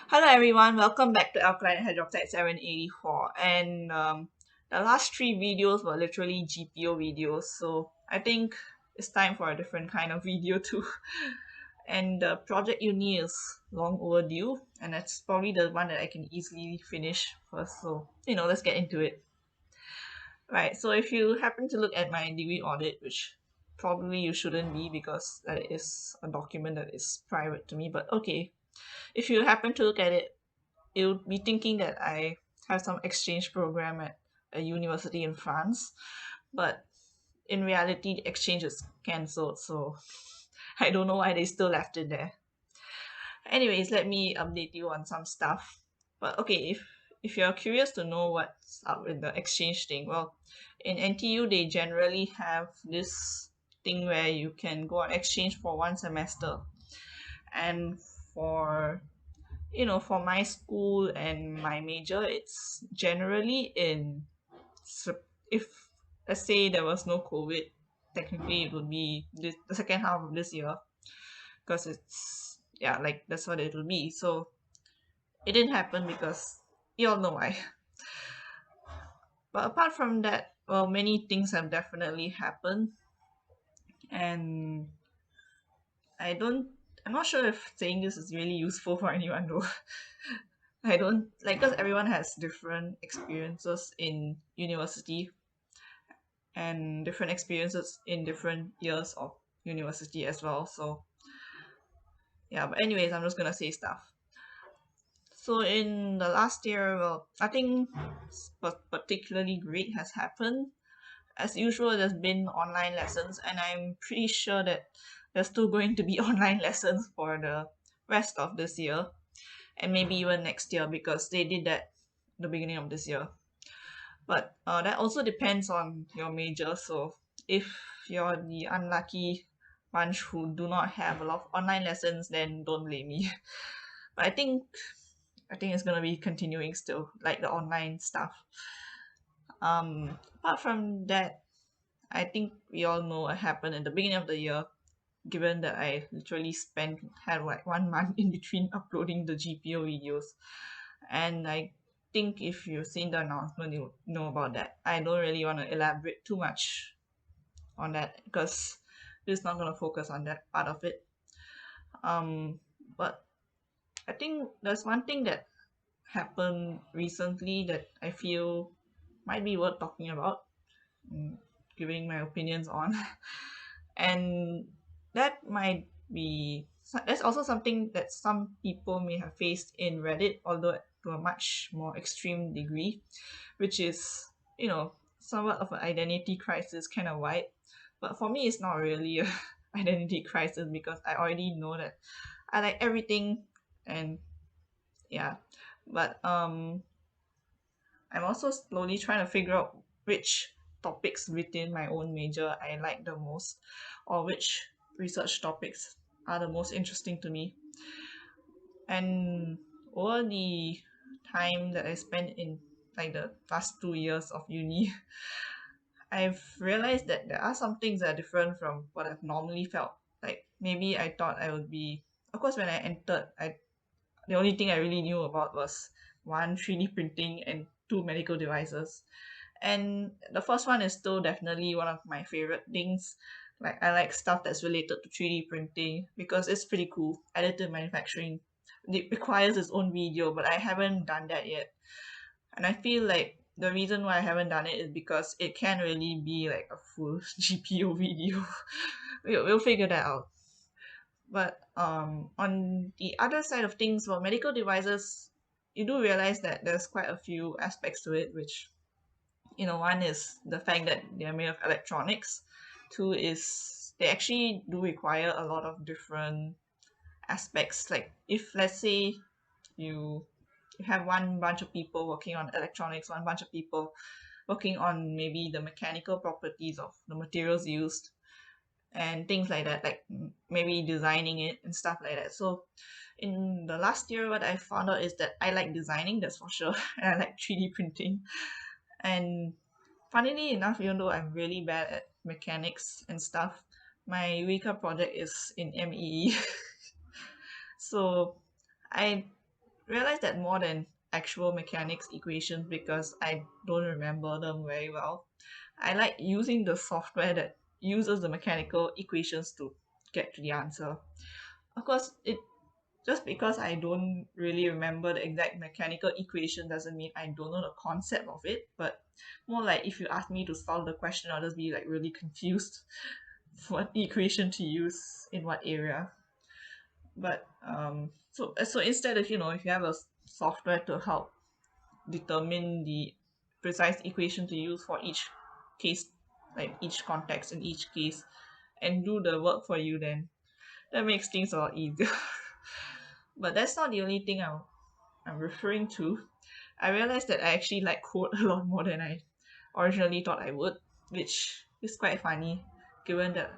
Hello everyone, welcome back to Alkaline Hydroxide 784. And the last three videos were literally GPO videos, so I think it's time for a different kind of video too. And the project uni is long overdue, and that's probably the one that I can easily finish first. So, let's get into it. Right, so if you happen to look at my degree audit, which probably you shouldn't be because that is a document that is private to me, but okay. If you happen to look at it, you'll be thinking that I have some exchange program at a university in France, but in reality, the exchange is cancelled, so I don't know why they still left it there. Anyways, let me update you on some stuff. But okay, if you're curious to know what's up with the exchange thing, well, in NTU they generally have this thing where you can go on exchange for one semester, and for for my school and my major, it's generally in if let's say there was no COVID, technically it would be the second half of this year because it's yeah, like that's what it will be. So it didn't happen because you all know why. But apart from that, well, many things have definitely happened, and I don't. I'm not sure if saying this is really useful for anyone though. I don't like because everyone has different experiences in university and different experiences in different years of university as well. So yeah, but anyways, I'm just gonna say stuff. So in the last year, well, nothing particularly great has happened. As usual, there's been online lessons, and I'm pretty sure that there's still going to be online lessons for the rest of this year and maybe even next year because they did that the beginning of this year. But that also depends on your major. So if you're the unlucky bunch who do not have a lot of online lessons, then don't blame me. But I think it's gonna be continuing still, like the online stuff. Apart from that, I think we all know what happened at the beginning of the year. Given that I literally had like 1 month in between uploading the GPO videos, and I think if you've seen the announcement, you know about that. I don't really want to elaborate too much on that because this is not going to focus on that part of it. But I think there's one thing that happened recently that I feel might be worth talking about, mm, giving my opinions on, and that might be that's also something that some people may have faced in Reddit, although to a much more extreme degree, which is somewhat of an identity crisis kind of vibe. But for me, it's not really a identity crisis because I already know that I like everything, and yeah. But I'm also slowly trying to figure out which topics within my own major I like the most, or which research topics are the most interesting to me. And over the time that I spent in like the past 2 years of uni, I've realized that there are some things that are different from what I've normally felt. Like maybe I thought I would be, of course, when I entered, the only thing I really knew about was one 3D printing and two medical devices. And the first one is still definitely one of my favorite things. Like I like stuff that's related to 3D printing because it's pretty cool. Additive manufacturing. It requires its own video, but I haven't done that yet. And I feel like the reason why I haven't done it is because it can't really be like a full GPO video. We'll figure that out. But on the other side of things, for medical devices, you do realize that there's quite a few aspects to it, which one is the fact that they're made of electronics. Two is they actually do require a lot of different aspects. Like if let's say you you have one bunch of people working on electronics, one bunch of people working on maybe the mechanical properties of the materials used and things like that, like maybe designing it and stuff like that. So in the last year, what I found out is that I like designing, that's for sure, and I like 3D printing. And funnily enough, even though I'm really bad at mechanics and stuff, my Eureka project is in MEE. So I realized that more than actual mechanics equations, because I don't remember them very well, I like using the software that uses the mechanical equations to get to the answer. Of course, it just because I don't really remember the exact mechanical equation doesn't mean I don't know the concept of it, but more like if you ask me to solve the question, I'll just be like really confused what equation to use in what area. But so instead of, if you have a software to help determine the precise equation to use for each case, like each context in each case, and do the work for you, then that makes things a lot easier. But that's not the only thing I'm referring to. I realized that I actually like code a lot more than I originally thought I would, which is quite funny given that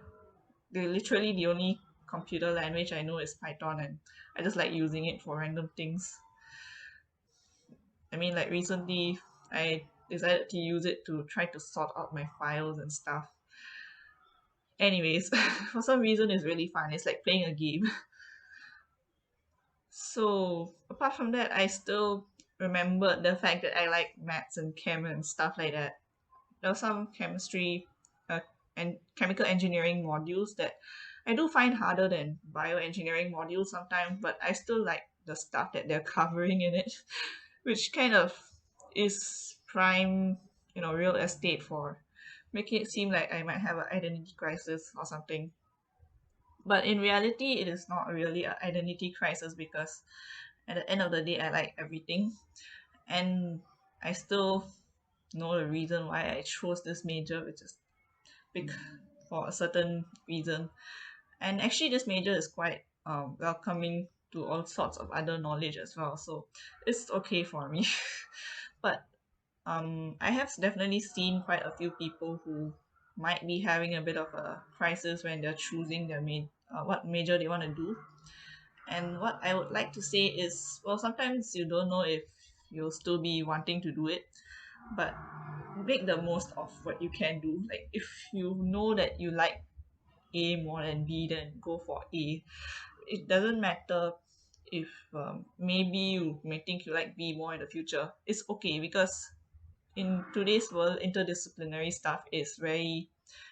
literally the only computer language I know is Python, and I just like using it for random things. I mean, like recently, I decided to use it to try to sort out my files and stuff. Anyways, for some reason, it's really fun. It's like playing a game. So, apart from that, I still remembered the fact that I like maths and chem and stuff like that. There are some chemistry and chemical engineering modules that I do find harder than bioengineering modules sometimes, but I still like the stuff that they're covering in it, which kind of is prime, real estate for making it seem like I might have an identity crisis or something. But in reality, it is not really an identity crisis because at the end of the day, I like everything. And I still know the reason why I chose this major, which is big for a certain reason. And actually, this major is quite welcoming to all sorts of other knowledge as well. So it's okay for me. But I have definitely seen quite a few people who might be having a bit of a crisis when they're choosing what major they want to do. And what I would like to say is, well, sometimes you don't know if you'll still be wanting to do it, but make the most of what you can do. Like if you know that you like A more than B, then go for A. It doesn't matter if maybe you may think you like B more in the future. It's okay because in today's world, interdisciplinary stuff is very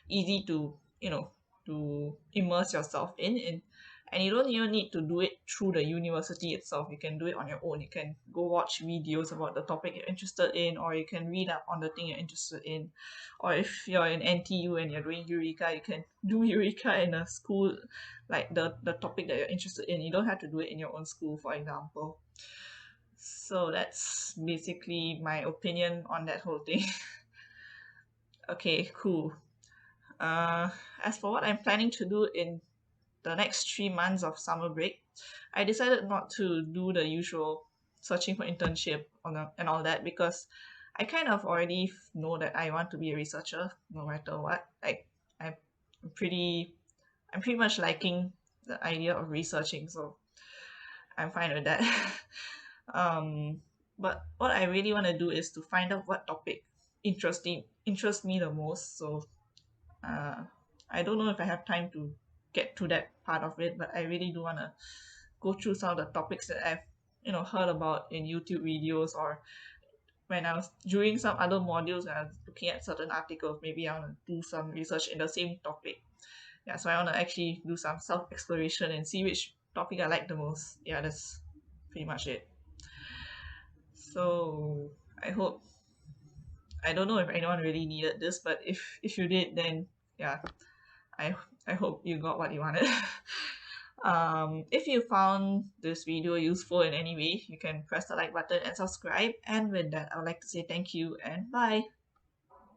easy to, to immerse yourself in, and you don't even need to do it through the university itself. You can do it on your own. You can go watch videos about the topic you're interested in, or you can read up on the thing you're interested in. Or if you're in NTU and you're doing Eureka, you can do Eureka in a school, like the topic that you're interested in. You don't have to do it in your own school, for example. So that's basically my opinion on that whole thing. Okay, cool. Uh, as for what I'm planning to do in the next 3 months of summer break, I decided not to do the usual searching for internship and all that because I kind of already know that I want to be a researcher no matter what. Like I'm pretty, I'm pretty much liking the idea of researching, so I'm fine with that. But what I really want to do is to find out what topic interests me the most. So uh, I don't know if I have time to get to that part of it, but I really do want to go through some of the topics that I've heard about in YouTube videos, or when I was doing some other modules and I was looking at certain articles. Maybe I want to do some research in the same topic. Yeah, so I want to actually do some self exploration and see which topic I like the most. Yeah, that's pretty much it. So I hope, I don't know if anyone really needed this, but if you did, then yeah, I I hope you got what you wanted. If you found this video useful in any way, you can press the like button and subscribe. And with that, I would like to say thank you and bye.